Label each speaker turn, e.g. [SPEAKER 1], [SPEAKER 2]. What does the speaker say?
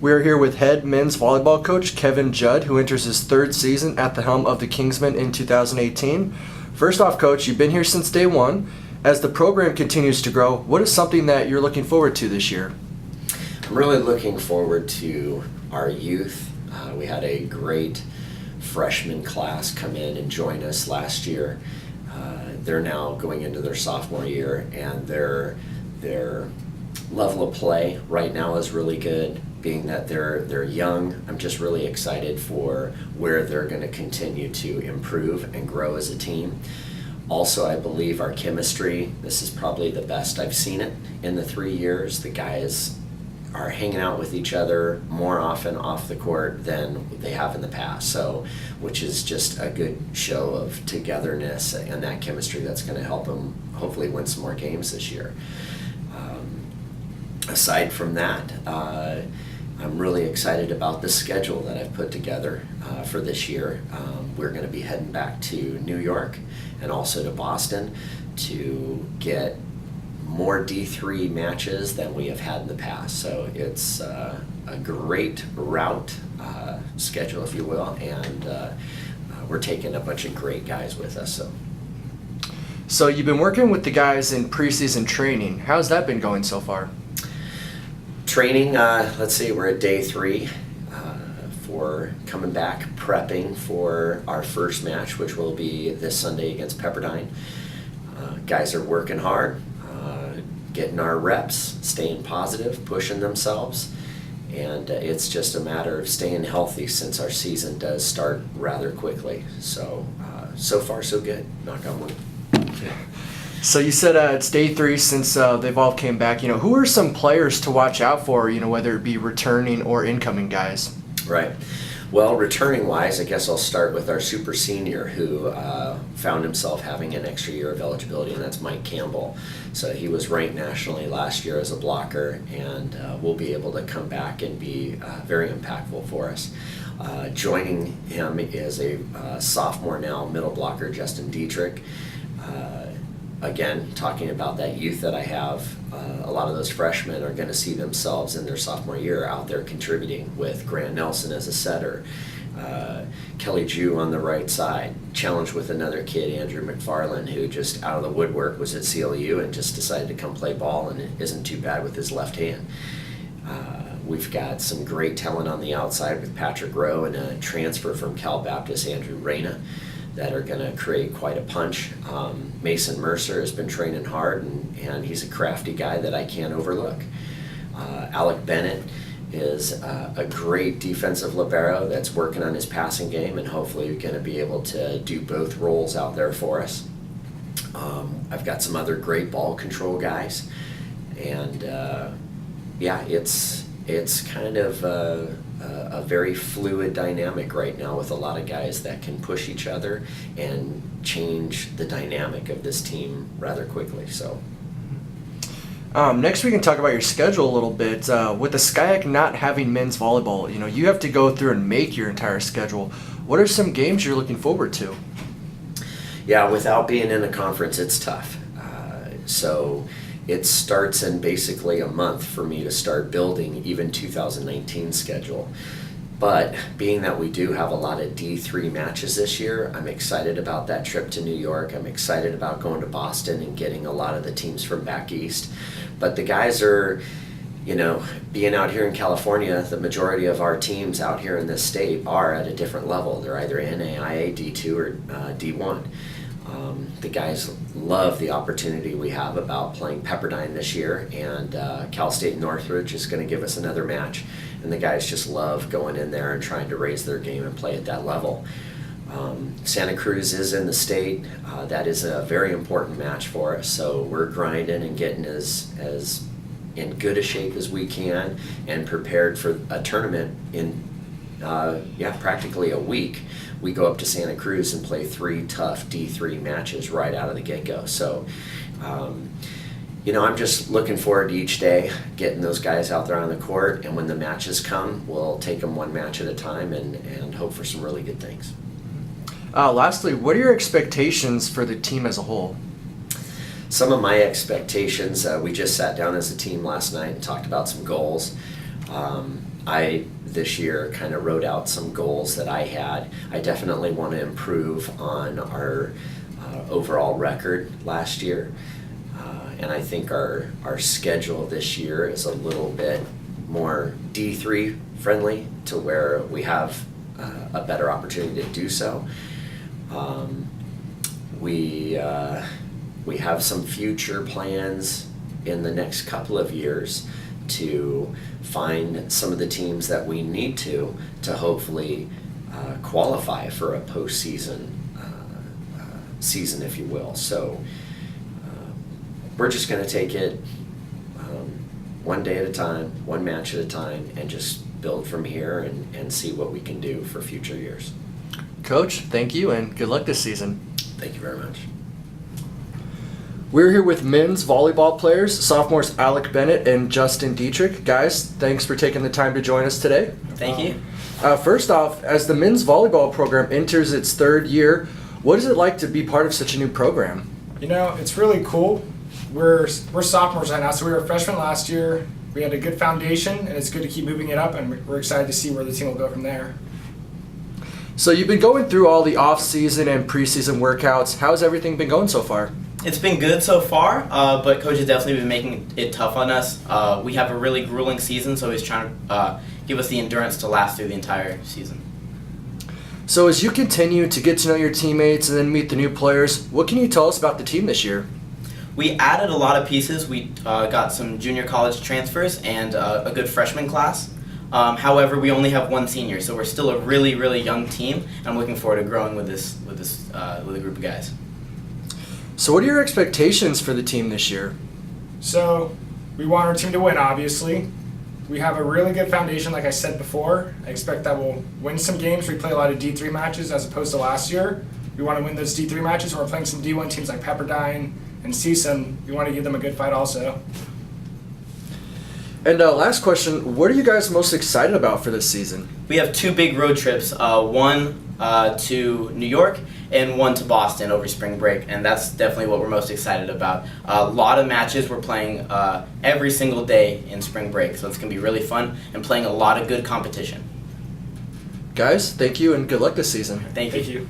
[SPEAKER 1] We are here with head men's volleyball coach Kevin Judd, who enters his third season at the helm of the Kingsmen in 2018. First off, Coach, you've been here since day one. As the program continues to grow, what is something that you're looking forward to this year?
[SPEAKER 2] I'm really looking forward to our youth. We had a great freshman class come in and join us last year. They're now going into their sophomore year, and their level of play right now is really good. Being that they're young, I'm just really excited for where they're going to continue to improve and grow as a team. Also, I believe our chemistry, this is probably the best I've seen it in the 3 years. The guys are hanging out with each other more often off the court than they have in the past, so which is just a good show of togetherness and that chemistry that's going to help them hopefully win some more games this year. Aside from that, I'm really excited about the schedule that I've put together for this year. We're going to be heading back to New York and also to Boston to get more D3 matches than we have had in the past. So it's a great route schedule, if you will, and we're taking a bunch of great guys with us.
[SPEAKER 1] So you've been working with the guys in preseason training. How's that been going so far?
[SPEAKER 2] Training, let's see, we're at day 3 for coming back, prepping for our first match, which will be this Sunday against Pepperdine. Guys are working hard, getting our reps, staying positive, pushing themselves, and it's just a matter of staying healthy since our season does start rather quickly. So, so far so good, knock on wood.
[SPEAKER 1] So you said it's day 3 since they've all came back. Who are some players to watch out for, whether it be returning or incoming guys?
[SPEAKER 2] Right. Well, returning-wise, I guess I'll start with our super senior who found himself having an extra year of eligibility, and that's Mike Campbell. So he was ranked nationally last year as a blocker, and will be able to come back and be very impactful for us. Joining him is a sophomore now, middle blocker, Justin Dietrich. Again, talking about that youth that I have, a lot of those freshmen are going to see themselves in their sophomore year out there contributing with Grant Nelson as a setter, Kelly Jew on the right side, challenged with another kid, Andrew McFarland, who just out of the woodwork was at CLU and just decided to come play ball and isn't too bad with his left hand. We've got some great talent on the outside with Patrick Rowe and a transfer from Cal Baptist, Andrew Reyna, that are going to create quite a punch. Mason Mercer has been training hard, and he's a crafty guy that I can't overlook. Alec Bennett is a great defensive libero that's working on his passing game and hopefully going to be able to do both roles out there for us. I've got some other great ball control guys, and yeah, it's kind of a very fluid dynamic right now with a lot of guys that can push each other and change the dynamic of this team rather quickly. So
[SPEAKER 1] next we can talk about your schedule a little bit. With the SCIAC not having men's volleyball, you have to go through and make your entire schedule. What are some games you're looking forward to?
[SPEAKER 2] Yeah, without being in a conference, it's tough. So it starts in basically a month for me to start building even 2019 schedule. But being that we do have a lot of D3 matches this year, I'm excited about that trip to New York. I'm excited about going to Boston and getting a lot of the teams from back east. But the guys are, being out here in California, the majority of our teams out here in this state are at a different level. They're either NAIA, D2, or D1. The guys love the opportunity we have about playing Pepperdine this year, and Cal State Northridge is going to give us another match, and the guys just love going in there and trying to raise their game and play at that level. Santa Cruz is in the state. That is a very important match for us, so we're grinding and getting as in good a shape as we can and prepared for a tournament in practically a week. We go up to Santa Cruz and play 3 tough D3 matches right out of the get-go. So, I'm just looking forward to each day, getting those guys out there on the court, and when the matches come, we'll take them one match at a time and hope for some really good things.
[SPEAKER 1] Lastly, what are your expectations for the team as a whole?
[SPEAKER 2] Some of my expectations, we just sat down as a team last night and talked about some goals. I this year kind of wrote out some goals that I had. I definitely want to improve on our overall record last year. And I think our schedule this year is a little bit more D3 friendly to where we have a better opportunity to do so. We have some future plans in the next couple of years to find some of the teams that we need to hopefully qualify for a postseason season, if you will. So we're just going to take it one day at a time, one match at a time, and just build from here and see what we can do for future years.
[SPEAKER 1] Coach, thank you and good luck this season.
[SPEAKER 2] Thank you very much.
[SPEAKER 1] We're here with men's volleyball players, sophomores Alec Bennett and Justin Dietrich. Guys, thanks for taking the time to join us today.
[SPEAKER 3] Thank you.
[SPEAKER 1] First off, as the men's volleyball program enters its third year, what is it like to be part of such a new program?
[SPEAKER 4] You know, it's really cool. We're sophomores right now, so we were freshmen last year. We had a good foundation, and it's good to keep moving it up, and we're excited to see where the team will go from there.
[SPEAKER 1] So you've been going through all the off-season and preseason workouts. How's everything been going so far?
[SPEAKER 3] It's been good so far, but Coach has definitely been making it tough on us. We have a really grueling season, so he's trying to give us the endurance to last through the entire season.
[SPEAKER 1] So as you continue to get to know your teammates and then meet the new players, what can you tell us about the team this year?
[SPEAKER 3] We added a lot of pieces. We got some junior college transfers and a good freshman class. However, we only have one senior, so we're still a really, really young team. And I'm looking forward to growing with a group of guys.
[SPEAKER 1] So what are your expectations for the team this year?
[SPEAKER 4] So we want our team to win, obviously. We have a really good foundation, like I said before. I expect that we'll win some games. We play a lot of D3 matches as opposed to last year. We want to win those D3 matches. We're playing some D1 teams like Pepperdine and CSUN. We want to give them a good fight also.
[SPEAKER 1] And last question, what are you guys most excited about for this season?
[SPEAKER 3] We have two big road trips, one to New York and one to Boston over spring break, and that's definitely what we're most excited about. A lot of matches we're playing every single day in spring break, so it's going to be really fun and playing a lot of good competition.
[SPEAKER 1] Guys, thank you and good luck this season.
[SPEAKER 3] Thank you.
[SPEAKER 4] Thank you.